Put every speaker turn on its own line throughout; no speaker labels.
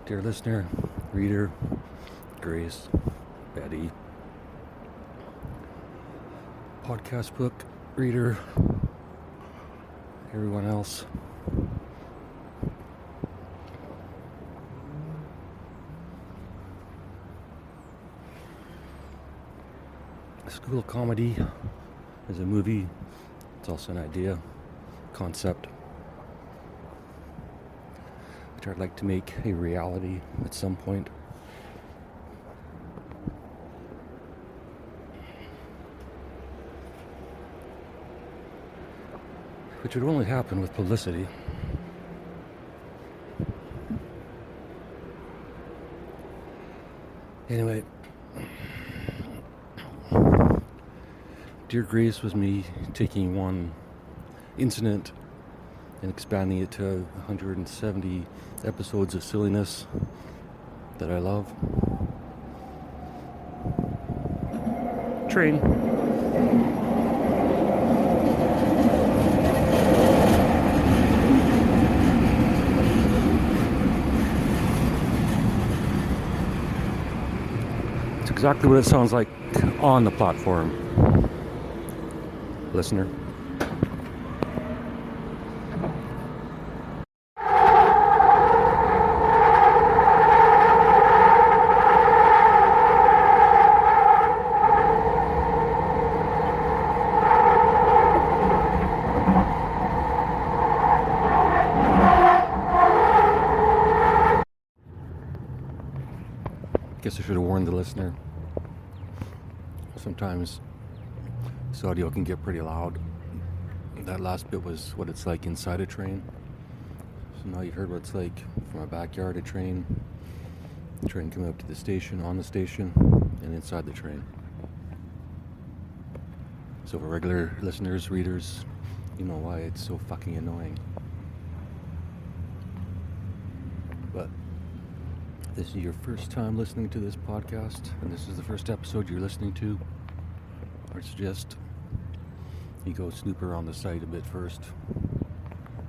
Dear listener, reader, Grace, Betty, podcast book, reader, everyone else. School of Comedy is a movie. It's also an idea, concept, which I'd like to make a reality at some point. Which would only happen with publicity. Anyway, Dear Grace was me taking one incident and expanding it to 170 episodes of silliness that I love. Train. It's exactly what it sounds like on the platform. Listener. Guess I should have warned the listener. Sometimes this audio can get pretty loud. That last bit was what it's like inside a train. So now you've heard what it's like from a backyard, a train coming up to the station, on the station, and inside the train. So for regular listeners, readers, you know why it's so fucking annoying. But if this is your first time listening to this podcast, and this is the first episode you're listening to, I suggest you go snooper on the site a bit first,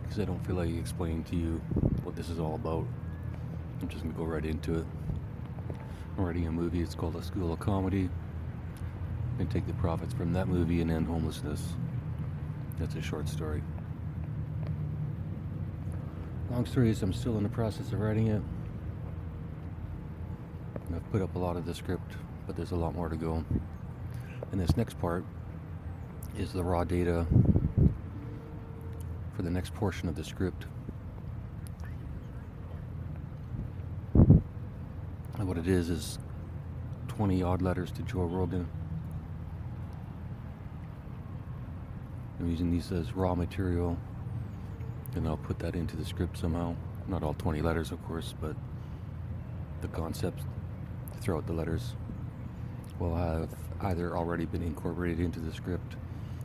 because I don't feel like explaining to you what this is all about. I'm just going to go right into it. I'm writing a movie, it's called A School of Comedy. I'm going to take the profits from that movie and end homelessness. That's a short story. Long story is I'm still in the process of writing it. And I've put up a lot of the script, but there's a lot more to go. And this next part is the raw data for the next portion of the script. And what it is 20 odd letters to Joe Rogan. I'm using these as raw material, and I'll put that into the script somehow. Not all 20 letters, of course, but the concepts throughout the letters will have either already been incorporated into the script,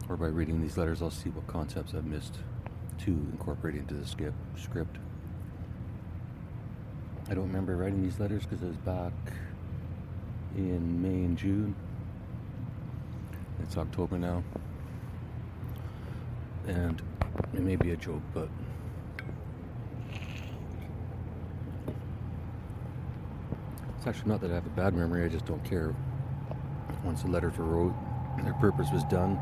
or by reading these letters I'll see what concepts I've missed to incorporate into the script. I don't remember writing these letters because it was back in May and June. It's October now, and it may be a joke, but it's actually not that I have a bad memory, I just don't care. Once the letters were wrote, their purpose was done.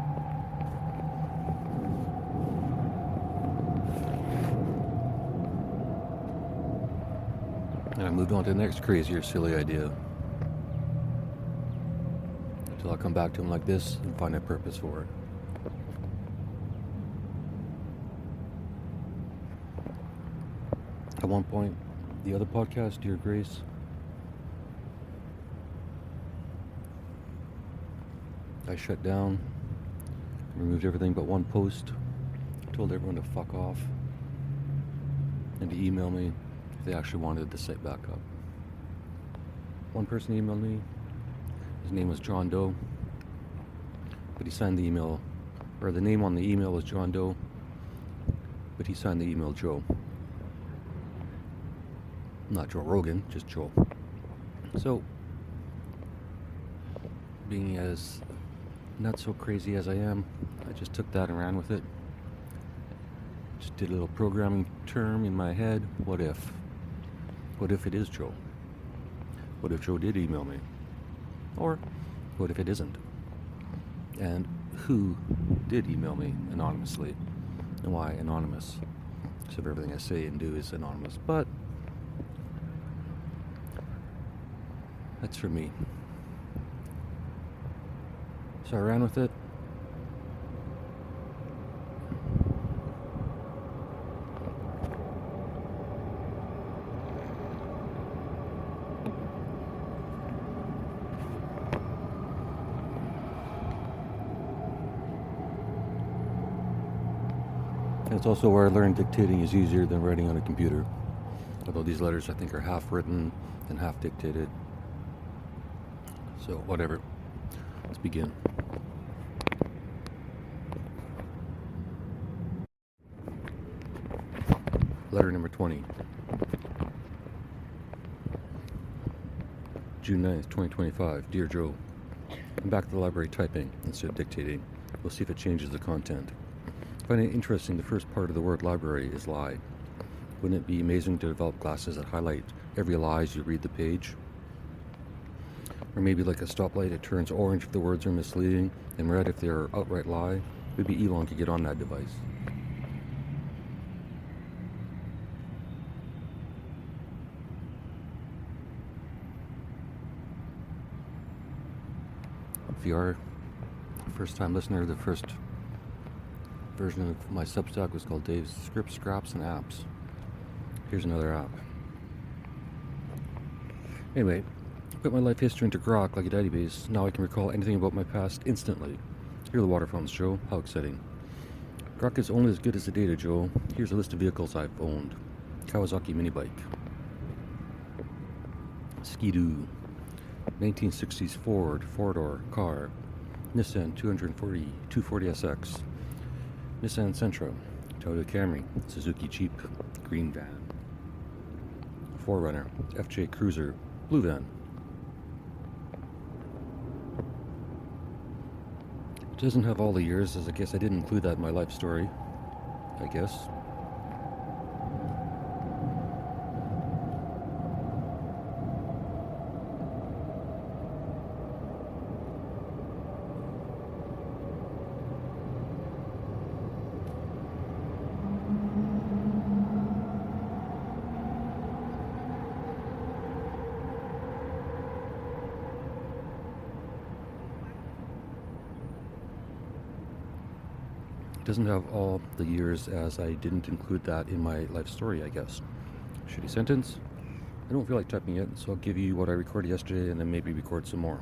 And I moved on to the next crazy or silly idea. Until I come back to them like this and find a purpose for it. At one point, the other podcast, Dear Grace, I shut down, removed everything but one post, told everyone to fuck off, and to email me if they actually wanted the site back up. One person emailed me, his name was John Doe, but he signed the email, or the name on the email was John Doe, but he signed the email Joe. Not Joe Rogan, just Joe. So, being as not so crazy as I am, I just took that and ran with it. Just did a little programming term in my head. What if? What if it is Joe? What if Joe did email me? Or what if it isn't? And who did email me anonymously? And why anonymous? Because of everything I say and do is anonymous. But that's for me. So I ran with it. And it's also where I learned dictating is easier than writing on a computer. Although these letters I think are half written and half dictated. So whatever. Let's begin. Letter number 20. June 9th, 2025. Dear Joe, I'm back at the library typing instead of dictating. We'll see if it changes the content. I find it interesting the first part of the word library is lie. Wouldn't it be amazing to develop glasses that highlight every lie as you read the page? Or maybe like a stoplight, it turns orange if the words are misleading and red if they're outright lie. Maybe Elon could get on that device. If you are a first-time listener, the first version of my Substack was called Dave's Scripts, Scraps, and Apps. Here's another app. Anyway, I put my life history into Grok like a database. Now I can recall anything about my past instantly. Here are the water fountains, Joe. How exciting. Grok is only as good as the data, Joe. Here's a list of vehicles I've owned. Kawasaki mini bike. Ski-Doo. 1960s Ford, four-door car. Nissan 240SX. Nissan Sentra. Toyota Camry. Suzuki Jeep. Green van. 4Runner. FJ Cruiser. Blue van. It doesn't have all the years, as I guess I didn't include that in my life story. I guess. Doesn't have all the years, as I didn't include that in my life story, I guess. Shitty sentence. I don't feel like typing it, so I'll give you what I recorded yesterday and then maybe record some more.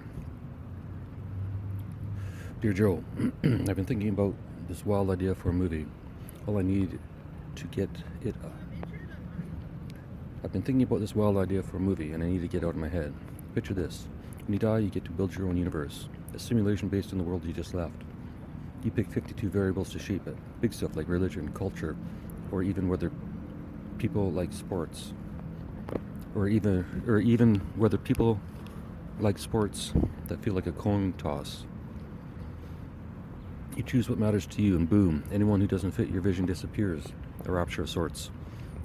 Dear Joe, I've been thinking about this wild idea for a movie. All I need to get it. I've been thinking about this wild idea for a movie, and I need to get it out of my head. Picture this. When you die, you get to build your own universe. A simulation based on the world you just left. You pick 52 variables to shape it. Big stuff like religion, culture, or even whether people like sports. Or even whether people like sports that feel like a coin toss. You choose what matters to you, and boom, anyone who doesn't fit your vision disappears. A rapture of sorts.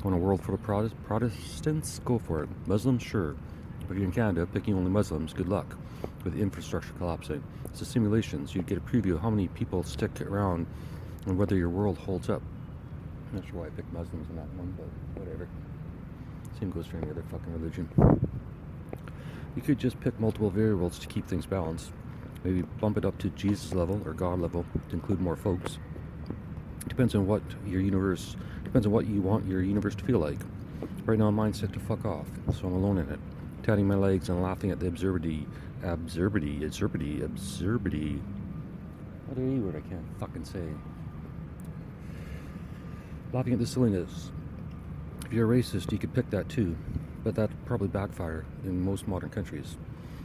Want a world full of Protestants? Go for it. Muslims? Sure. If you're in Canada, picking only Muslims, good luck. With infrastructure collapsing. It's a simulation, so you get a preview of how many people stick around and whether your world holds up. I'm not sure why I picked Muslims in that one, but whatever. Same goes for any other fucking religion. You could just pick multiple variables to keep things balanced. Maybe bump it up to Jesus level or God level to include more folks. Depends on what you want your universe to feel like. Right now mine's set to fuck off, so I'm alone in it. Tatting my legs and laughing at the absurdity. What are you word I can't fucking say? Laughing at the silliness. If you're a racist, you could pick that too, but that'd probably backfire in most modern countries.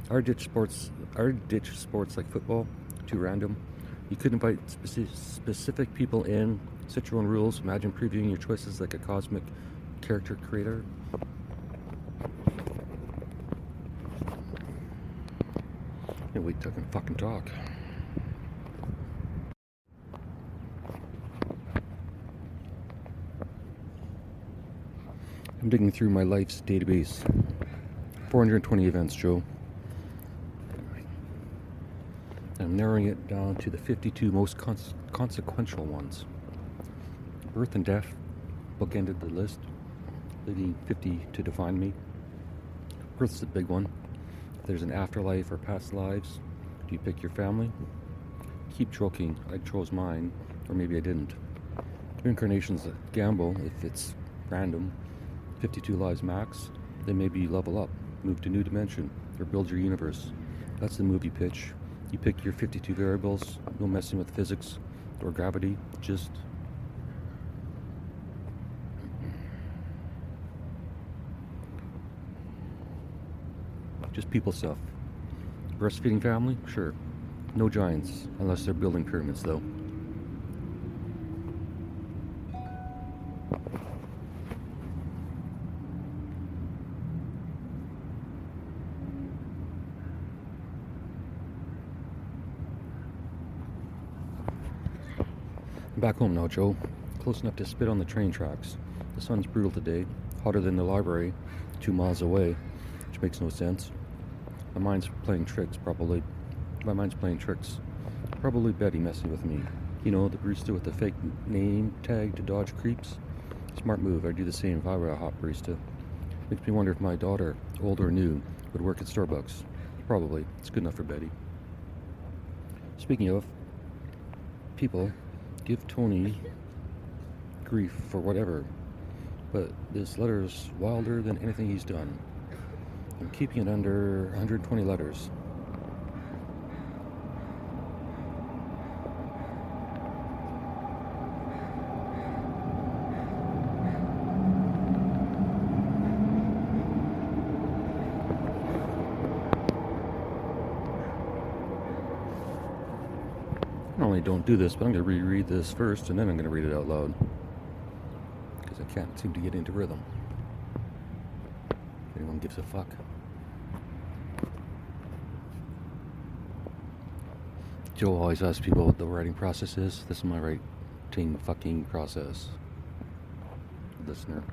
Our ditch sports like football, too random. You could invite specific people in, set your own rules. Imagine previewing your choices like a cosmic character creator. Can't wait till I can fucking talk. I'm digging through my life's database. 420 events, Joe. I'm narrowing it down to the 52 most consequential ones. Birth and death bookended the list, leaving 50 to define me. Birth's the big one. If there's an afterlife or past lives, do you pick your family? Keep joking, I chose mine, or maybe I didn't. Reincarnation's a gamble if it's random. 52 lives max, then maybe you level up, move to a new dimension, or build your universe. That's the movie pitch. You pick your 52 variables, no messing with physics or gravity, just people stuff. Breastfeeding family? Sure. No giants, unless they're building pyramids though. I'm back home now, Joe. Close enough to spit on the train tracks. The sun's brutal today, hotter than the library, 2 miles away, which makes no sense. My mind's playing tricks, probably. Probably Betty messing with me. You know, the barista with the fake name tag to dodge creeps. Smart move. I'd do the same if I were a hot barista. Makes me wonder if my daughter, old or new, would work at Starbucks. Probably. It's good enough for Betty. Speaking of, people give Tony grief for whatever, but this letter's wilder than anything he's done. I'm keeping it under 120 letters. I normally don't do this, but I'm going to reread this first, and then I'm going to read it out loud. Because I can't seem to get into rhythm. If anyone gives a fuck. Joe always asks people what the writing process is. This is my writing fucking process. Listener.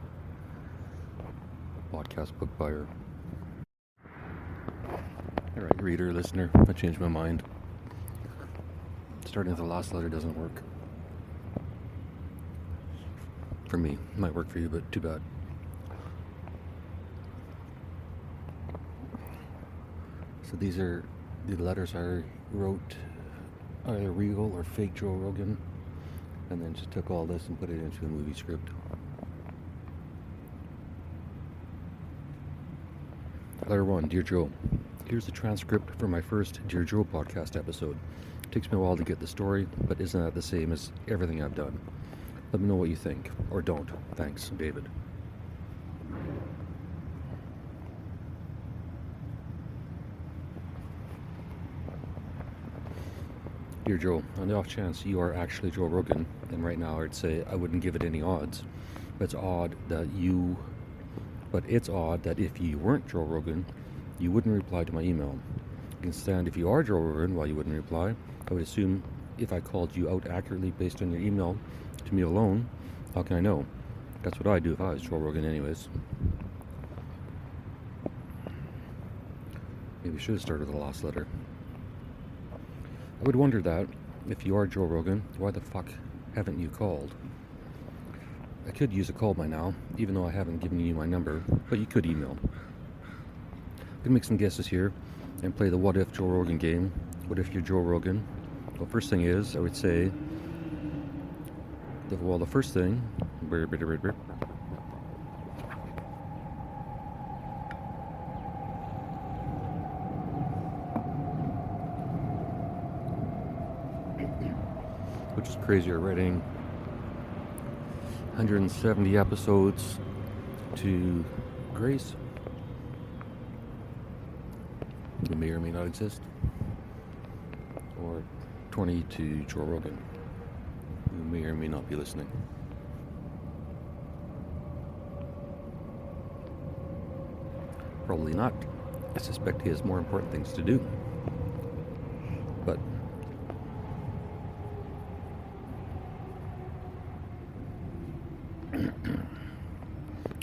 Podcast book buyer. Alright, reader, listener. I changed my mind. Starting with the last letter doesn't work. For me. It might work for you, but too bad. So these are the letters I wrote, either real or fake Joe Rogan, and then just took all this and put it into a movie script. Letter 1, Dear Joe. Here's the transcript for my first Dear Joe podcast episode. It takes me a while to get the story, but isn't that the same as everything I've done? Let me know what you think, or don't. Thanks, David. Dear Joe, on the off chance you are actually Joe Rogan, and right now I'd say I wouldn't give it any odds. But it's odd that if you weren't Joe Rogan, you wouldn't reply to my email. I can stand if you are Joe Rogan why you wouldn't reply. I would assume if I called you out accurately based on your email to me alone, how can I know? That's what I'd do if I was Joe Rogan anyways. Maybe we should have started with the last letter. I would wonder that, if you are Joe Rogan, why the fuck haven't you called? I could use a call by now, even though I haven't given you my number, but you could email. I can make some guesses here and play the what if Joe Rogan game. What if you're Joe Rogan? Well, first thing is, I would say, the first thing, which is crazier, writing 170 episodes to Grace, who may or may not exist, or 20 to Joe Rogan, who may or may not be listening. Probably not. I suspect he has more important things to do. But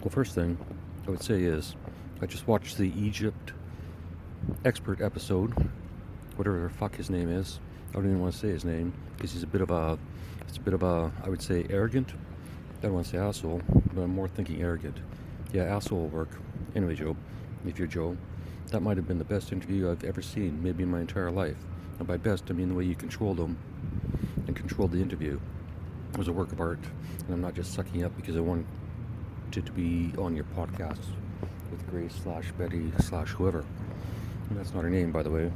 well, first thing I would say is I just watched the Egypt expert episode, whatever the fuck his name is. I don't even want to say his name because it's a bit of a, I would say arrogant. I don't want to say asshole, but I'm more thinking arrogant. Yeah, asshole will work. Anyway, Joe, if you're Joe, that might have been the best interview I've ever seen, maybe in my entire life. And by best, I mean the way you controlled him and controlled the interview. It was a work of art, and I'm not just sucking up because I wanted it to be on your podcast with Grace/Betty/whoever. And that's not her name, by the way.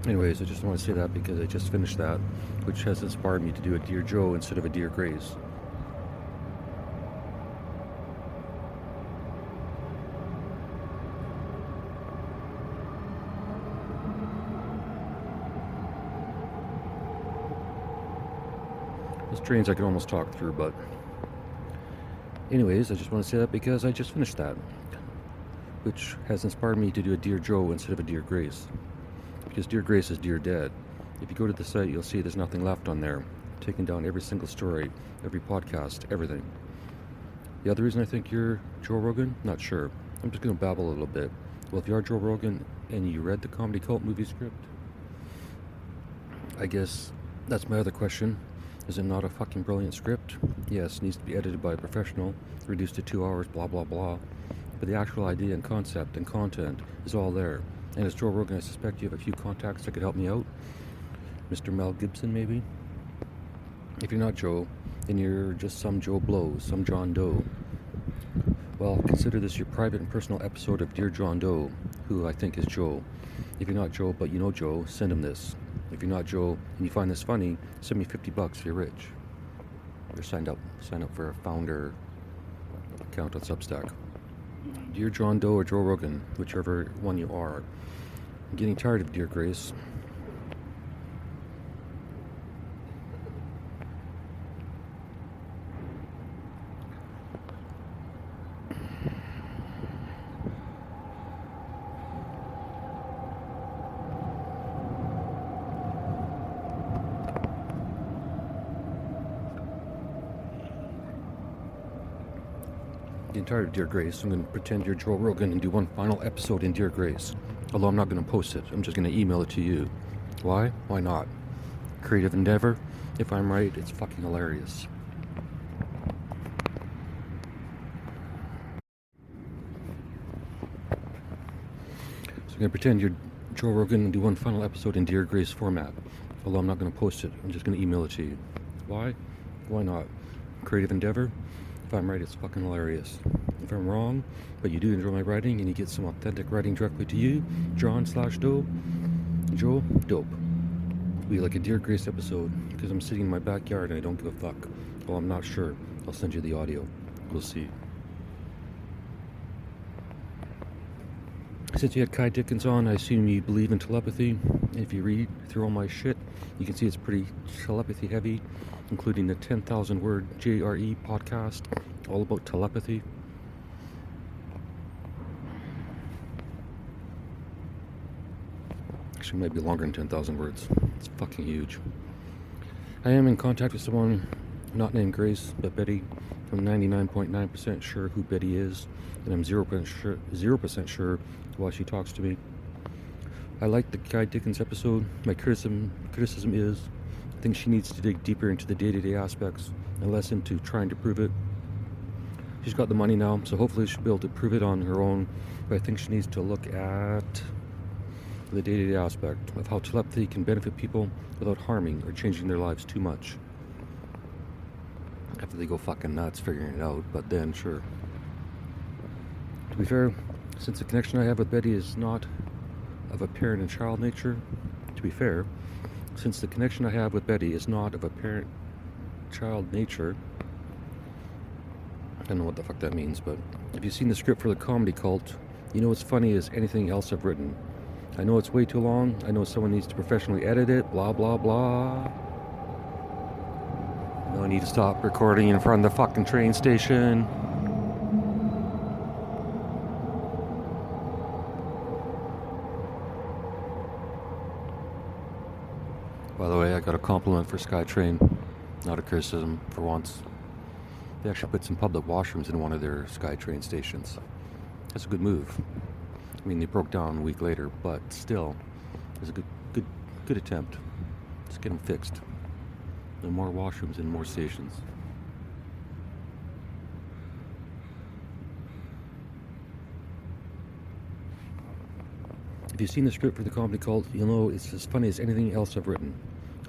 Anyways, I just want to say that because I just finished that, which has inspired me to do a Dear Joe instead of a Dear Grace. Those trains I can almost talk through, but anyways, I just want to say that because I just finished that, which has inspired me to do a Dear Joe instead of a Dear Grace. Because Dear Grace is Dear Dead. If you go to the site, you'll see there's nothing left on there. Taking down every single story, every podcast, everything. The other reason I think you're Joe Rogan, not sure. I'm just going to babble a little bit. Well, if you are Joe Rogan and you read the Comedy Cult movie script, I guess that's my other question. Is it not a fucking brilliant script? Yes, needs to be edited by a professional, reduced to 2 hours, blah, blah, blah. But the actual idea and concept and content is all there. And as Joe Rogan, I suspect you have a few contacts that could help me out. Mr. Mel Gibson, maybe? If you're not Joe, then you're just some Joe Blow, some John Doe. Well, consider this your private and personal episode of Dear John Doe, who I think is Joe. If you're not Joe, but you know Joe, send him this. If you're not Joe and you find this funny, send me $50 if you're rich. Or sign up for a founder account on Substack. Dear John Doe or Joe Rogan, whichever one you are. I'm getting tired of Dear Grace. Getting tired of Dear Grace. I'm going to pretend you're Joe Rogan and do one final episode in Dear Grace. Although I'm not going to post it. I'm just going to email it to you. Why? Why not? Creative endeavor. If I'm right, it's fucking hilarious. So I'm going to pretend you're Joe Rogan and do one final episode in Dear Grace format. Although I'm not going to post it. I'm just going to email it to you. Why? Why not? Creative endeavor. If I'm right, it's fucking hilarious. If I'm wrong, but you do enjoy my writing and you get some authentic writing directly to you, John/Doe, Joe, dope. It'll be like a Dear Grace episode because I'm sitting in my backyard and I don't give a fuck. Well, I'm not sure. I'll send you the audio. We'll see. Since you had Kai Dickens on, I assume you believe in telepathy. If you read through all my shit, you can see it's pretty telepathy heavy, including the 10,000 word JRE podcast, all about telepathy. Actually, it might be longer than 10,000 words. It's fucking huge. I am in contact with someone not named Grace, but Betty. I'm 99.9% sure who Betty is, and I'm 0% sure why she talks to me. I like the Kai Dickens episode. My criticism is I think she needs to dig deeper into the day-to-day aspects and less into trying to prove it. She's got the money now, so hopefully she'll be able to prove it on her own, but I think she needs to look at the day-to-day aspect of how telepathy can benefit people without harming or changing their lives too much. After they go fucking nuts figuring it out, but then sure. To be fair, since the connection I have with Betty is not of a parent and child nature, I don't know what the fuck that means, but if you've seen the script for the Comedy Cult, you know it's funny as anything else I've written. I know it's way too long. I know someone needs to professionally edit it, blah, blah, blah. No, I need to stop recording in front of the fucking train station. By the way, I got a compliment for SkyTrain. Not a criticism, for once. They actually put some public washrooms in one of their SkyTrain stations. That's a good move. I mean, they broke down a week later, but still, it's a good attempt. Just get them fixed. And more washrooms in more stations. If you've seen the script for the comedy cult, you'll know it's as funny as anything else I've written.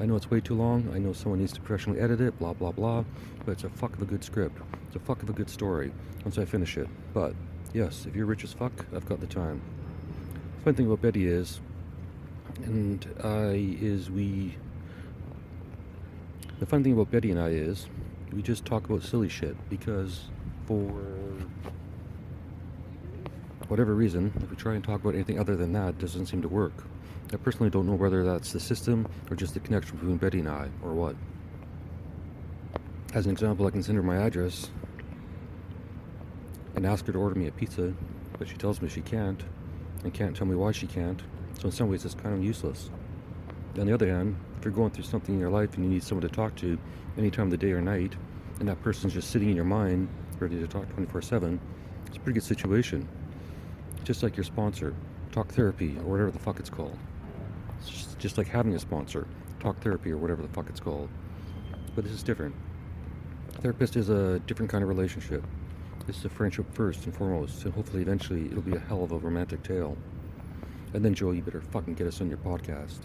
I know it's way too long, I know someone needs to professionally edit it, blah blah blah, but it's a fuck of a good script. It's a fuck of a good story, once I finish it. But, yes, if you're rich as fuck, I've got the time. The funny thing about Betty is, the funny thing about Betty and I is, we just talk about silly shit, because for whatever reason, if we try and talk about anything other than that, it doesn't seem to work. I personally don't know whether that's the system or just the connection between Betty and I, or what. As an example, I can send her my address and ask her to order me a pizza, but she tells me she can't, and can't tell me why she can't, so in some ways it's kind of useless. On the other hand, if you're going through something in your life and you need someone to talk to any time of the day or night, and that person's just sitting in your mind, ready to talk 24/7, it's a pretty good situation. Just like your sponsor, Talk Therapy, or whatever the fuck it's called. It's just like having a sponsor, Talk Therapy, or whatever the fuck it's called. But this is different. Therapist is a different kind of relationship. This is a friendship first and foremost, and hopefully eventually it'll be a hell of a romantic tale. And then, Joe, you better fucking get us on your podcast.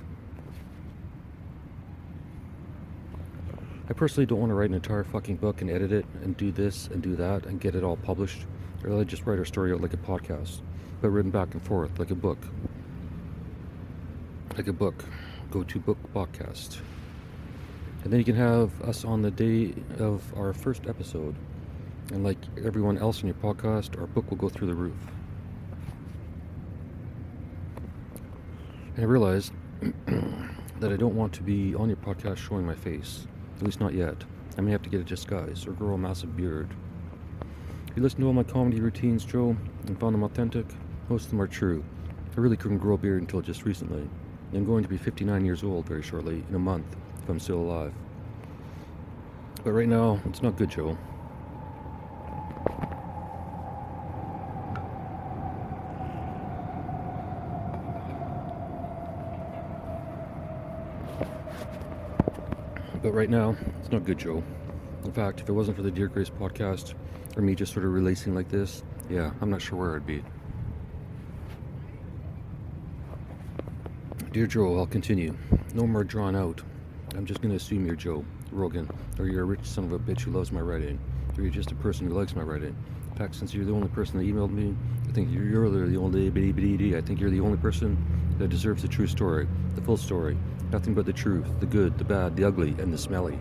I personally don't want to write an entire fucking book and edit it and do this and do that and get it all published. I'd rather just write our story out like a podcast, but written back and forth like a book. Like a book. Go to book podcast. And then you can have us on the day of our first episode. And like everyone else in your podcast, our book will go through the roof. And I realized that I don't want to be on your podcast showing my face. At least not yet. I may have to get a disguise or grow a massive beard. If you listen to all my comedy routines, Joe, and found them authentic, most of them are true. I really couldn't grow a beard until just recently. I'm going to be 59 years old very shortly, in a month, if I'm still alive. But right now, it's not good, Joe. But right now, it's not good, Joe. In fact, if it wasn't for the Dear Grace podcast, or me just sort of releasing like this, yeah, I'm not sure where I'd be. Dear Joe, I'll continue. No more drawn out. I'm just going to assume you're Joe Rogan, or you're a rich son of a bitch who loves my writing, or you're just a person who likes my writing. In fact, since you're the only person that emailed me, I think you're the only I think you're the only person that deserves the true story, the full story. Nothing but the truth, the good, the bad, the ugly, and the smelly.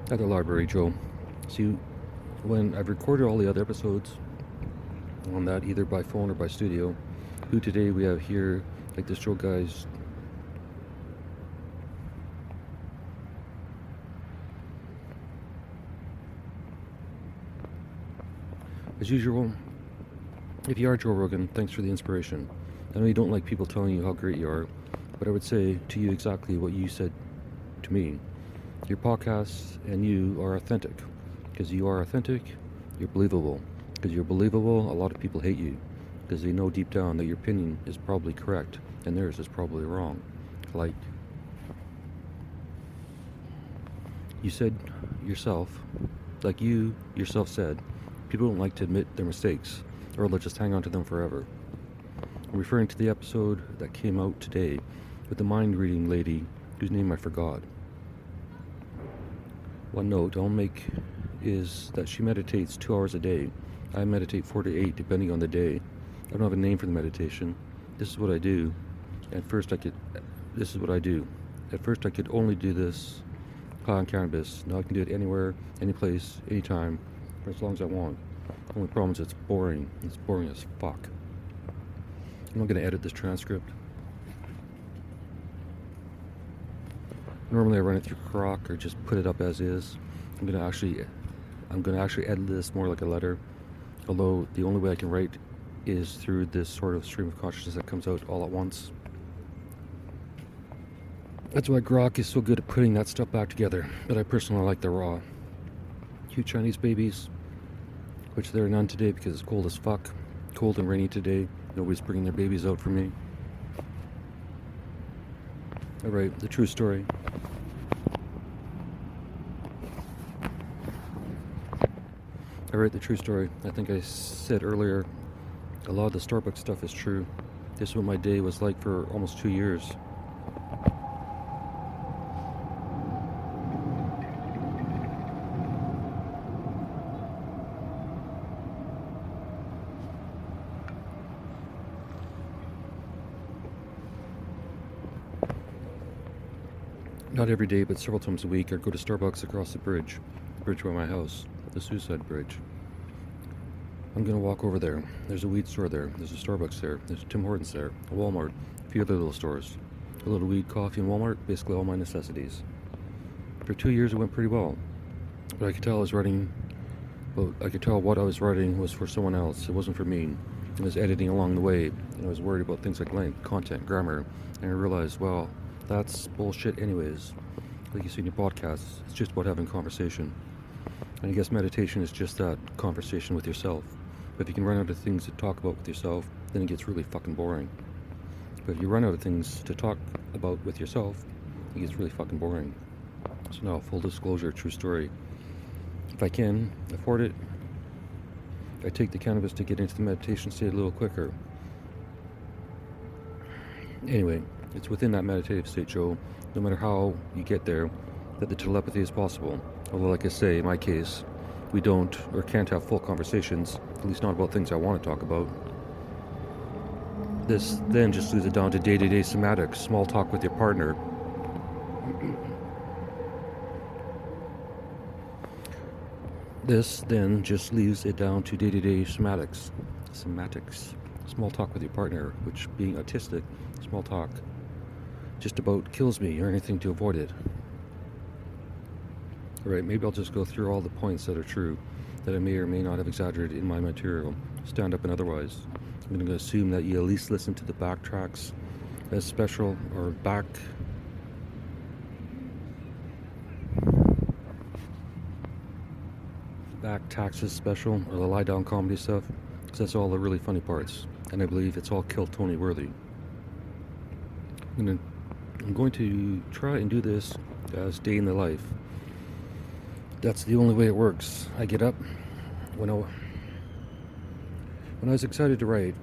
At the library, Joe. See, when I've recorded all the other episodes on that, either by phone or by studio, who today we have here, like this Joe guy's as usual, if you are Joe Rogan, thanks for the inspiration. I know you don't like people telling you how great you are, but I would say to you exactly what you said to me. Your podcasts and you are authentic. Because you are authentic, you're believable. Because you're believable, a lot of people hate you. Because they know deep down that your opinion is probably correct and theirs is probably wrong. Like you said yourself, like you yourself said, people don't like to admit their mistakes, or they'll just hang on to them forever. I'm referring to the episode that came out today with the mind-reading lady whose name I forgot. One note I'll make is that she meditates 2 hours a day. I meditate 4 to 8 depending on the day. I don't have a name for the meditation. This is what I do. This is what I do. At first I could only do this high on cannabis. Now I can do it anywhere, any place, anytime, for as long as I want. The only problem is it's boring. It's boring as fuck. I'm not going to edit this transcript. Normally I run it through Croc or just put it up as is. I'm gonna actually edit this more like a letter. Although the only way I can write is through this sort of stream of consciousness that comes out all at once. That's why Grok is so good at putting that stuff back together. But I personally like the raw. Cute Chinese babies, which there are none today because it's cold as fuck. Cold and rainy today. Nobody's bringing their babies out for me. Alright, the true story. Alright, the true story. I think I said earlier, a lot of the Starbucks stuff is true. This is what my day was like for almost 2 years. Not every day, but several times a week, I'd go to Starbucks across the bridge by my house, the Suicide Bridge. I'm gonna walk over there. There's a weed store there. There's a Starbucks there. There's a Tim Hortons there. A Walmart. A few other little stores. A little weed, coffee, and Walmart. Basically all my necessities. For 2 years, it went pretty well. But I could tell what I was writing was for someone else. It wasn't for me. I was editing along the way, and I was worried about things like length, content, grammar, and I realized, well, that's bullshit anyways. Like you see in your podcasts, it's just about having conversation. And I guess meditation is just that, conversation with yourself. But if you can run out of things to talk about with yourself, then it gets really fucking boring. But if you run out of things to talk about with yourself, it gets really fucking boring. So now, full disclosure, true story. If I can afford it, I take the cannabis to get into the meditation state a little quicker. Anyway, it's within that meditative state, Joe, no matter how you get there, that the telepathy is possible. Although, like I say, in my case, we don't or can't have full conversations, at least not about things I want to talk about. This then just leaves it down to day-to-day somatics, small talk with your partner. This then just leaves it down to day-to-day somatics, small talk with your partner, which, being autistic, small talk just about kills me or anything to avoid it. Alright, maybe I'll just go through all the points that are true, that I may or may not have exaggerated in my material, stand up and otherwise. I'm going to assume that you at least listen to the backtracks as special, or back taxes special, or the lie down comedy stuff, because that's all the really funny parts, and I believe it's all Kill Tony worthy. I'm going to try and do this as day in the life. That's the only way it works. I get up when I was excited to write.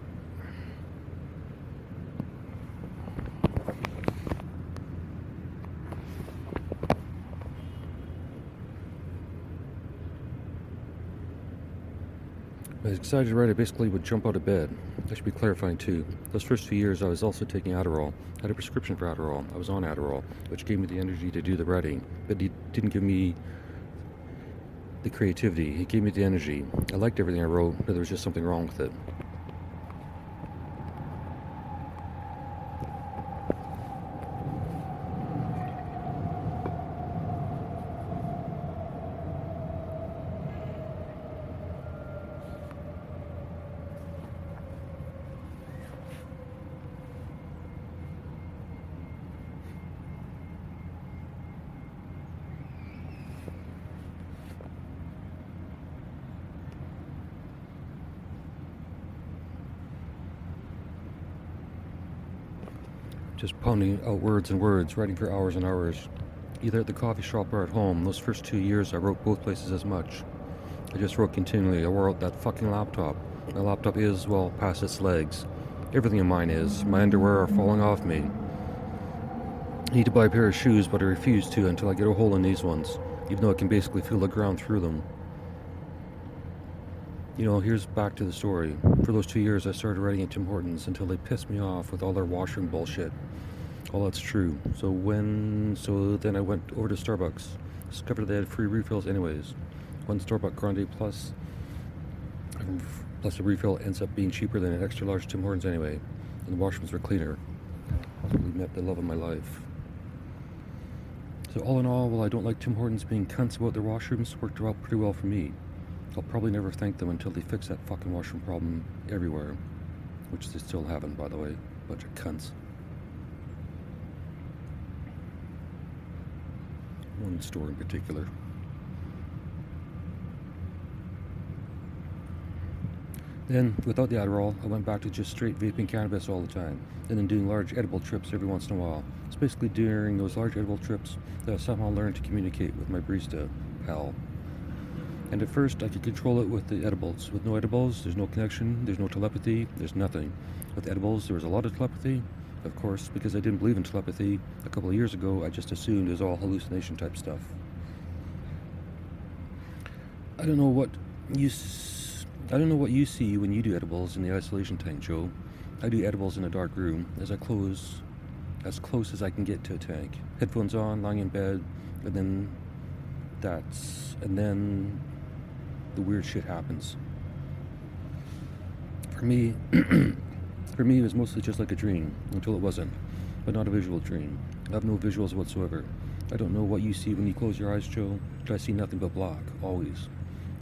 When I was excited to write, I basically would jump out of bed. I should be clarifying too. Those first few years I was also taking Adderall. I had a prescription for Adderall. I was on Adderall, which gave me the energy to do the writing. But it didn't give me the creativity. It gave me the energy. I liked everything I wrote, but there was just something wrong with it. Just pounding out words and words, writing for hours and hours, either at the coffee shop or at home. Those first 2 years I wrote both places as much. I just wrote continually. I wore out that fucking laptop. My laptop is, well, past its legs. Everything in mine is. My underwear are falling off me. I need to buy a pair of shoes, but I refuse to until I get a hole in these ones, even though I can basically feel the ground through them. You know, here's back to the story. For those 2 years I started writing at Tim Hortons until they pissed me off with all their washroom bullshit. All that's true. So then I went over to Starbucks. Discovered they had free refills anyways. One Starbucks Grande plus a refill ends up being cheaper than an extra large Tim Hortons anyway. And the washrooms were cleaner. I really met the love of my life. So all in all, while I don't like Tim Hortons being cunts about their washrooms, worked out pretty well for me. I'll probably never thank them until they fix that fucking washroom problem everywhere. Which they still haven't, by the way. Bunch of cunts. One store in particular. Then, without the Adderall, I went back to just straight vaping cannabis all the time, and then doing large edible trips every once in a while. It's basically during those large edible trips that I somehow learned to communicate with my barista pal. And at first, I could control it with the edibles. With no edibles, there's no connection, there's no telepathy, there's nothing. With edibles, there was a lot of telepathy. Of course, because I didn't believe in telepathy a couple of years ago, I just assumed it was all hallucination type stuff. I don't know what you see when you do edibles in the isolation tank, Joe. I do edibles in a dark room as close as I can get to a tank. Headphones on, lying in bed, and then the weird shit happens. For me, it was mostly just like a dream, until it wasn't, but not a visual dream. I have no visuals whatsoever. I don't know what you see when you close your eyes, Joe, but I see nothing but black, always.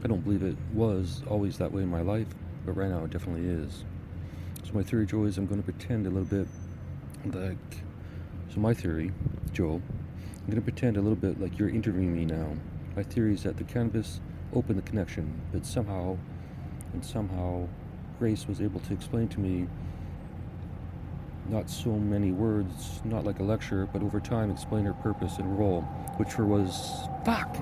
I don't believe it was always that way in my life, but right now it definitely is. So my theory, Joe, is I'm going to pretend a little bit like... So my theory, Joe, I'm going to pretend a little bit like you're interviewing me now. My theory is that the cannabis opened the connection, but somehow, Grace was able to explain to me, not so many words, not like a lecture, but over time explain her purpose and role, which was... Fuck!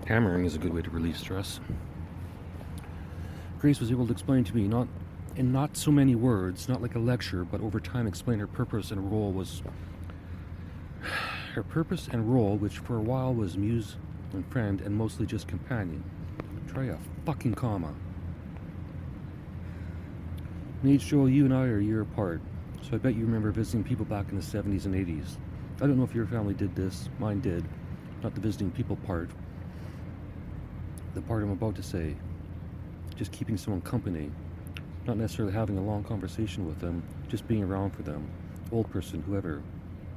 Hammering is a good way to relieve stress. Grace was able to explain to me, not in not so many words, not like a lecture, but over time explain her purpose and role was... Her purpose and role, which for a while was muse and friend and mostly just companion. Try a fucking comma. Nate, Joel, you and I are a year apart, so I bet you remember visiting people back in the 70s and 80s. I don't know if your family did this. Mine did. Not the visiting people part. The part I'm about to say, just keeping someone company, not necessarily having a long conversation with them, just being around for them, old person, whoever.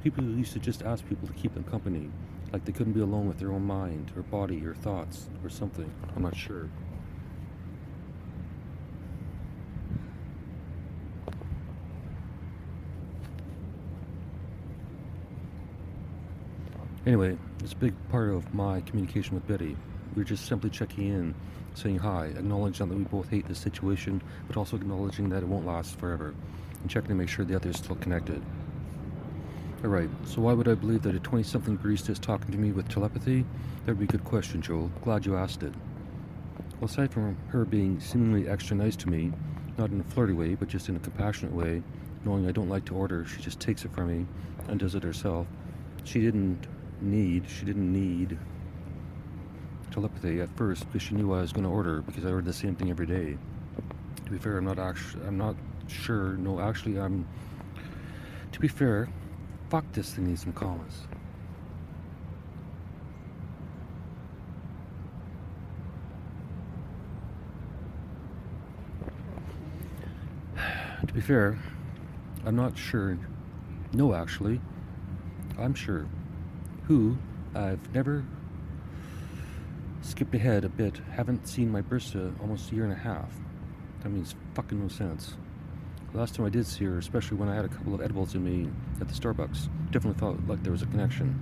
People who used to just ask people to keep them company, like they couldn't be alone with their own mind, or body, or thoughts, or something. I'm not sure. Anyway, it's a big part of my communication with Betty. We were just simply checking in, saying hi, acknowledging that we both hate this situation, but also acknowledging that it won't last forever, and checking to make sure the other is still connected. Alright, so why would I believe that a 20-something barista is talking to me with telepathy? That would be a good question, Joel. Glad you asked it. Well, aside from her being seemingly extra nice to me, not in a flirty way, but just in a compassionate way, knowing I don't like to order, she just takes it from me and does it herself. She didn't need telepathy at first because she knew I was going to order because I ordered the same thing every day. To be fair, to be fair, fuck, this thing needs some commas. To be fair, I'm not sure. No, actually, I'm sure. I've never skipped ahead a bit. Haven't seen my barista almost a year and a half. That means fucking no sense. The last time I did see her, especially when I had a couple of edibles in me at the Starbucks, definitely felt like there was a connection.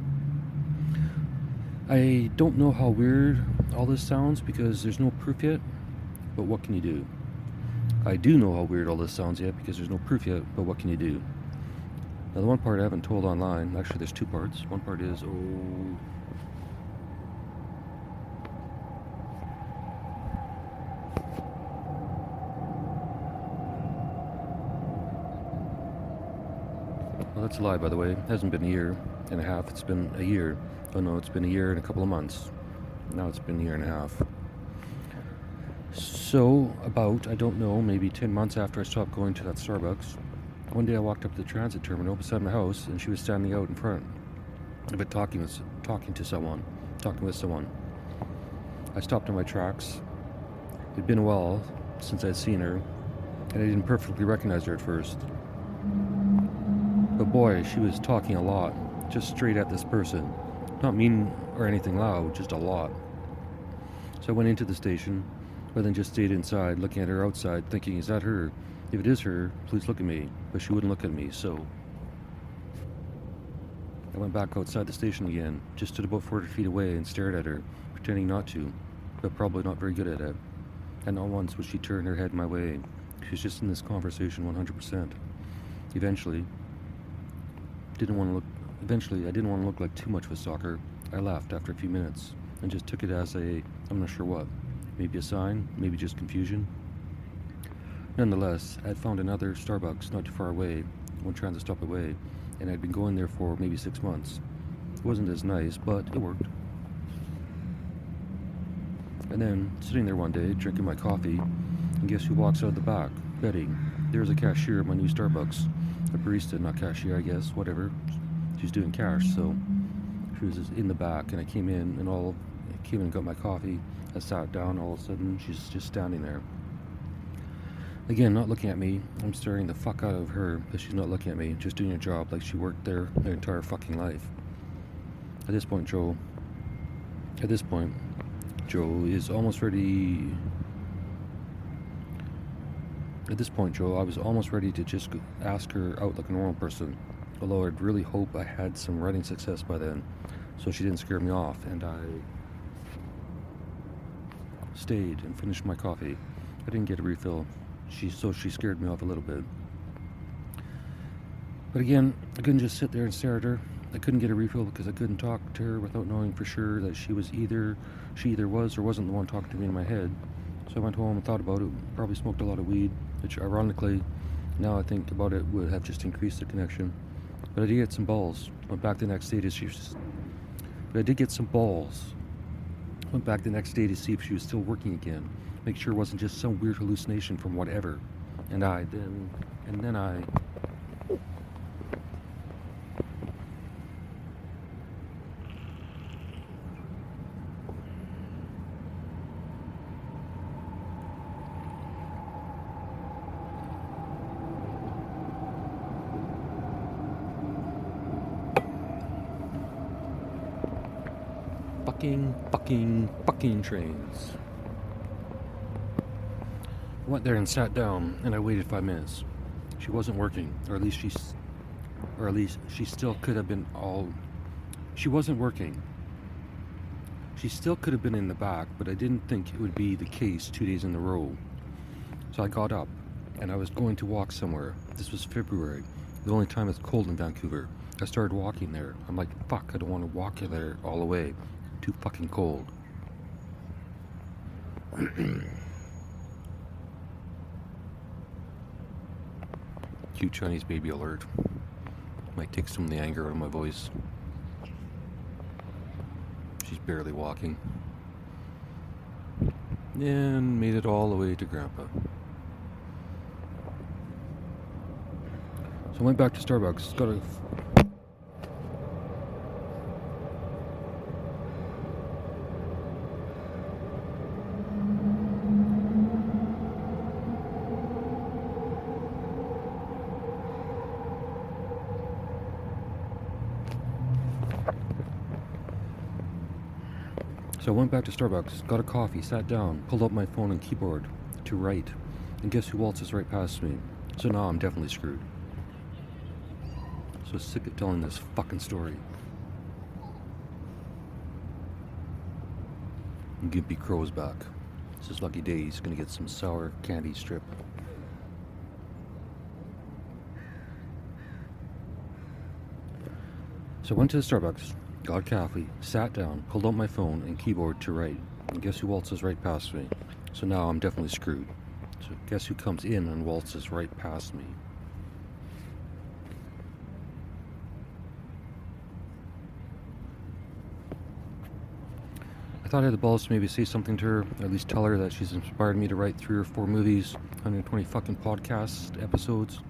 I don't know how weird all this sounds because there's no proof yet, but what can you do? I do know how weird all this sounds yet because there's no proof yet, but what can you do? Now, the one part I haven't told online, actually there's two parts. One part is, well, that's a lie, by the way. It hasn't been a year and a half. It's been a year. Oh no, it's been a year and a couple of months. Now it's been a year and a half. So, I don't know, maybe 10 months after I stopped going to that Starbucks, one day I walked up to the transit terminal beside my house, and she was standing out in front of it talking with someone. I stopped in my tracks. It'd been a while since I'd seen her, and I didn't perfectly recognize her at first. But boy, she was talking a lot, just straight at this person. Not mean or anything loud, just a lot. So I went into the station, but then just stayed inside, looking at her outside, thinking, is that her? If it is her, please look at me. But she wouldn't look at me, so I went back outside the station again, just stood about 40 feet away and stared at her, pretending not to, but probably not very good at it. And not once would she turn her head my way. She was just in this conversation 100%. Eventually, I didn't want to look like too much of a stalker. I laughed after a few minutes and just took it as I'm not sure what. Maybe a sign, maybe just confusion. Nonetheless, I had found another Starbucks not too far away, one transit stop away, and I'd been going there for maybe 6 months. It wasn't as nice, but it worked. And then, sitting there one day, drinking my coffee, and guess who walks out the back? Betty. There's a cashier at my new Starbucks. A barista, not cashier, I guess, whatever. She's doing cash, so she was just in the back, and I came in and got my coffee. I sat down, all of a sudden, she's just standing there. Again, not looking at me. I'm staring the fuck out of her, but she's not looking at me, just doing her job like she worked there her entire fucking life. At this point, Joe is almost ready. At this point, Joe, I was almost ready to just ask her out like a normal person, although I'd really hope I had some writing success by then, so she didn't scare me off, and I stayed and finished my coffee. I didn't get a refill, so she scared me off a little bit. But again, I couldn't just sit there and stare at her. I couldn't get a refill because I couldn't talk to her without knowing for sure that she either was or wasn't the one talking to me in my head. So I went home and thought about it. Probably smoked a lot of weed, which ironically, now I think about it, would have just increased the connection. But I did get some balls. Went back the next day to see if see if she was still working again. Make sure it wasn't just some weird hallucination from whatever. And then I fucking trains. I went there and sat down, and I waited 5 minutes. She wasn't working, or at least she still could have been she wasn't working. She still could have been in the back, but I didn't think it would be the case 2 days in a row. So I got up, and I was going to walk somewhere. This was February, the only time it's cold in Vancouver. I started walking there. I'm like, fuck, I don't want to walk there all the way. Too fucking cold. Cute Chinese baby alert. Might take some of the anger out of my voice. She's barely walking. And made it all the way to Grandpa. So I went back to Starbucks. So I went back to Starbucks, got a coffee, sat down, pulled up my phone and keyboard to write, and guess who waltzes right past me? So now I'm definitely screwed. So sick of telling this fucking story. And Gimpy Crow's back. It's his lucky day, he's gonna get some sour candy strip. So I went to the Starbucks, got coffee, sat down, pulled out my phone and keyboard to write, and guess who waltzes right past me? So now I'm definitely screwed. So guess who comes in and waltzes right past me? I thought I had the balls to maybe say something to her, or at least tell her that she's inspired me to write 3 or 4 movies, 120 fucking podcast episodes,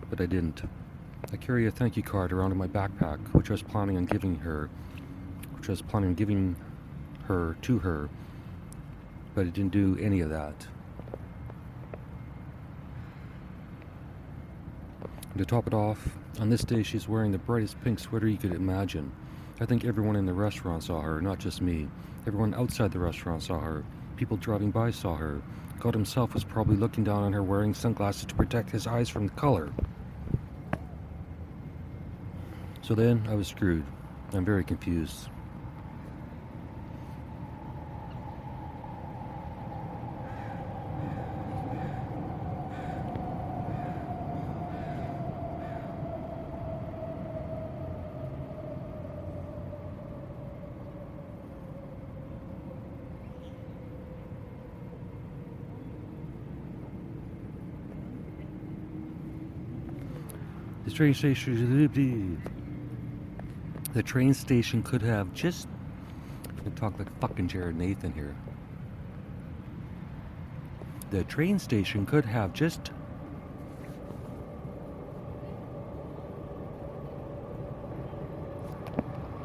but I didn't. I carry a thank you card around in my backpack, which I was planning on giving her to her, but I didn't do any of that. And to top it off, on this day she's wearing the brightest pink sweater you could imagine. I think everyone in the restaurant saw her, not just me. Everyone outside the restaurant saw her. People driving by saw her. God himself was probably looking down on her wearing sunglasses to protect his eyes from the color. So then I was screwed. I'm very confused. The train station could have just... I talk like fucking Jared Nathan here. The train station could have just...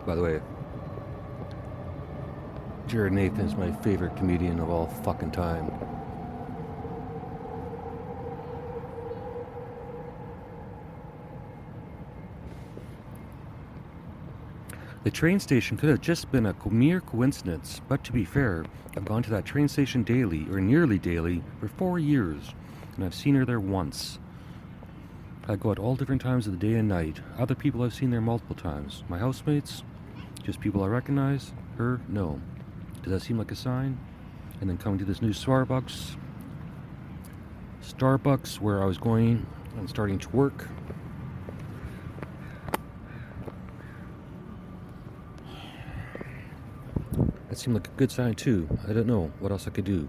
By the way, Jared Nathan is my favorite comedian of all fucking time. The train station could have just been a mere coincidence, but to be fair, I've gone to that train station daily, or nearly daily, for 4 years, and I've seen her there once. I go at all different times of the day and night. Other people I've seen there multiple times. My housemates, just people I recognize. Her, no. Does that seem like a sign? And then coming to this new Starbucks, where I was going and starting to work. That seemed like a good sign too. I don't know what else I could do.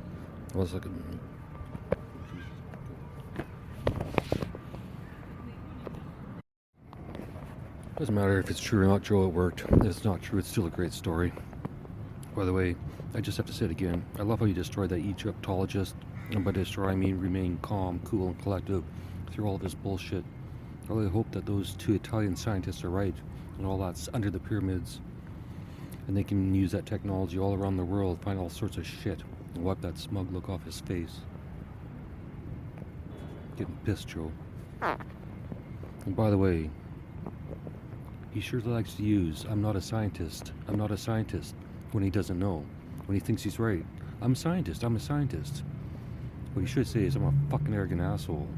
Doesn't matter if it's true or not, Joe, it worked. If it's not true, it's still a great story. By the way, I just have to say it again. I love how you destroyed that Egyptologist. And by destroy, I mean remain calm, cool, and collective through all of this bullshit. I really hope that those 2 Italian scientists are right, and all that's under the pyramids. And they can use that technology all around the world, find all sorts of shit, and wipe that smug look off his face. Getting pissed, Joe. And by the way, he sure likes to use, I'm not a scientist, when he doesn't know, when he thinks he's right. I'm a scientist. What he should say is, I'm a fucking arrogant asshole.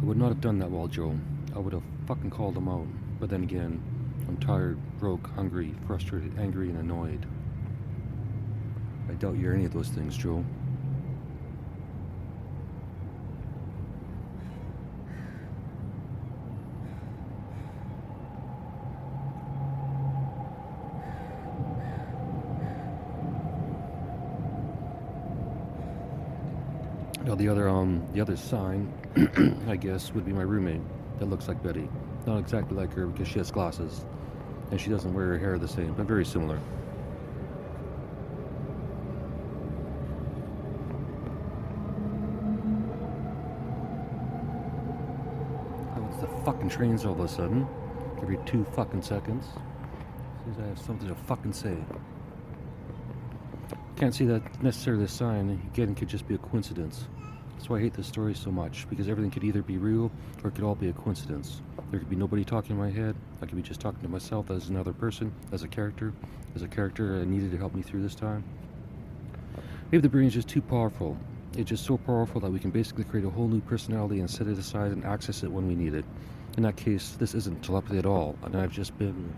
I would not have done that well, Joe. I would have fucking called him out. But then again, I'm tired, broke, hungry, frustrated, angry, and annoyed. I doubt you're any of those things, Joe. Now the other sign, I guess, would be my roommate that looks like Betty. Not exactly like her because she has glasses. And she doesn't wear her hair the same, but very similar. Oh, it's the fucking trains all of a sudden. Every 2 fucking seconds. Seems I have something to fucking say. Can't see that necessarily a sign. Again, it could just be a coincidence. That's why I hate this story so much, because everything could either be real or it could all be a coincidence. There could be nobody talking in my head. I could be just talking to myself as another person, as a character I needed to help me through this time. Maybe the brain is just too powerful. It's just so powerful that we can basically create a whole new personality and set it aside and access it when we need it. In that case, this isn't telepathy at all, and I've just been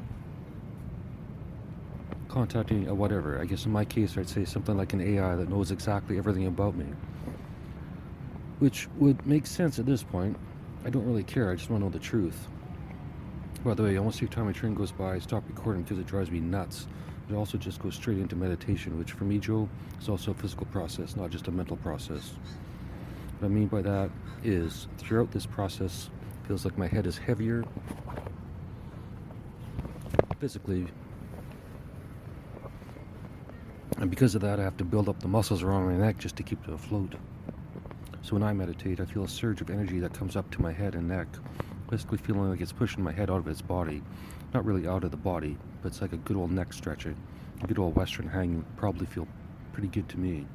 contacting a whatever. I guess in my case, I'd say something like an AI that knows exactly everything about me. Which would make sense at this point. I don't really care, I just want to know the truth. By the way, almost every time a train goes by, I stop recording because it drives me nuts. It also just goes straight into meditation, which for me, Joe, is also a physical process, not just a mental process. What I mean by that is, throughout this process, it feels like my head is heavier physically, And because of that, I have to build up the muscles around my neck just to keep it afloat. So when I meditate, I feel a surge of energy that comes up to my head and neck, basically feeling like it's pushing my head out of its body. Not really out of the body, but it's like a good old neck stretching. A good old Western hang would probably feel pretty good to me.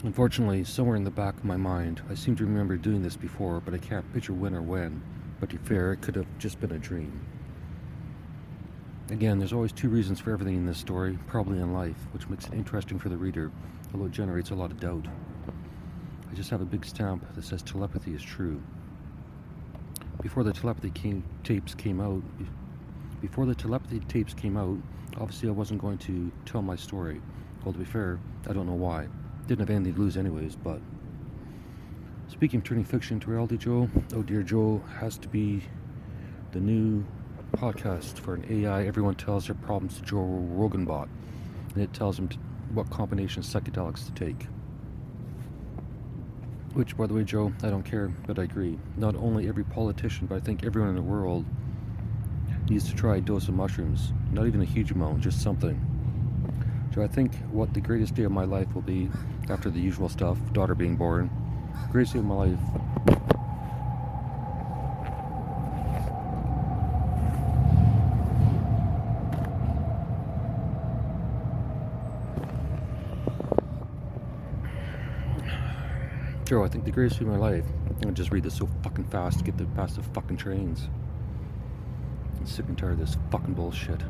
Unfortunately, somewhere in the back of my mind, I seem to remember doing this before, but I can't picture when or when. But to be fair, it could have just been a dream. Again, there's always two reasons for everything in this story, probably in life, which makes it interesting for the reader, although it generates a lot of doubt. I just have a big stamp that says telepathy is true. Before the telepathy tapes came out, obviously I wasn't going to tell my story. Well, to be fair, I don't know why. Didn't have anything to lose anyways, but... Speaking of turning fiction into reality, Joe, Oh Dear Joe has to be the new podcast for an AI. Everyone tells their problems to Joe Rogan bot, and it tells them what combination of psychedelics to take. Which, by the way, Joe, I don't care, but I agree. Not only every politician, but I think everyone in the world needs to try a dose of mushrooms. Not even a huge amount, just something. So I think what the greatest day of my life will be, after the usual stuff, daughter being born, greatest day of my life. Joe, I think the greatest day of my life. I'm gonna just read this so fucking fast to get past the fucking trains. I'm sick and tired of this fucking bullshit.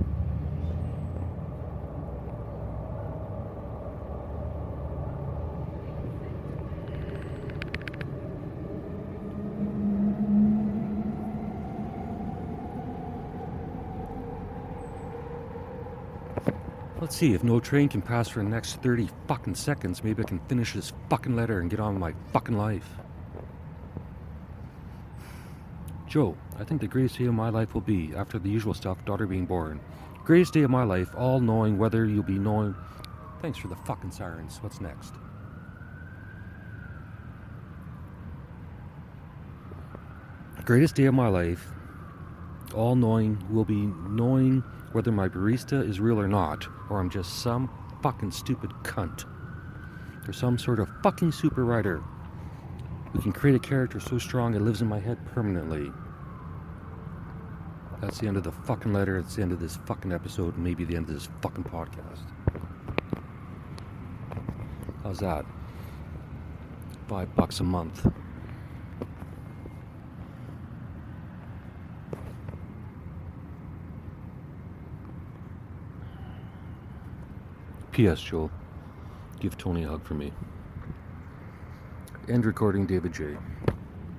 Let's see, if no train can pass for the next 30 fucking seconds, maybe I can finish this fucking letter and get on with my fucking life. Joe, I think the greatest day of my life will be, after the usual stuff, daughter being born. Greatest day of my life, all knowing whether you'll be knowing... Thanks for the fucking sirens. What's next? Greatest day of my life, all knowing will be knowing whether my barista is real or not, or I'm just some fucking stupid cunt. Or some sort of fucking super writer who can create a character so strong it lives in my head permanently. That's the end of the fucking letter. It's the end of this fucking episode, and maybe the end of this fucking podcast. How's that? $5 a month. P.S. Joel, give Tony a hug for me. End recording, David J.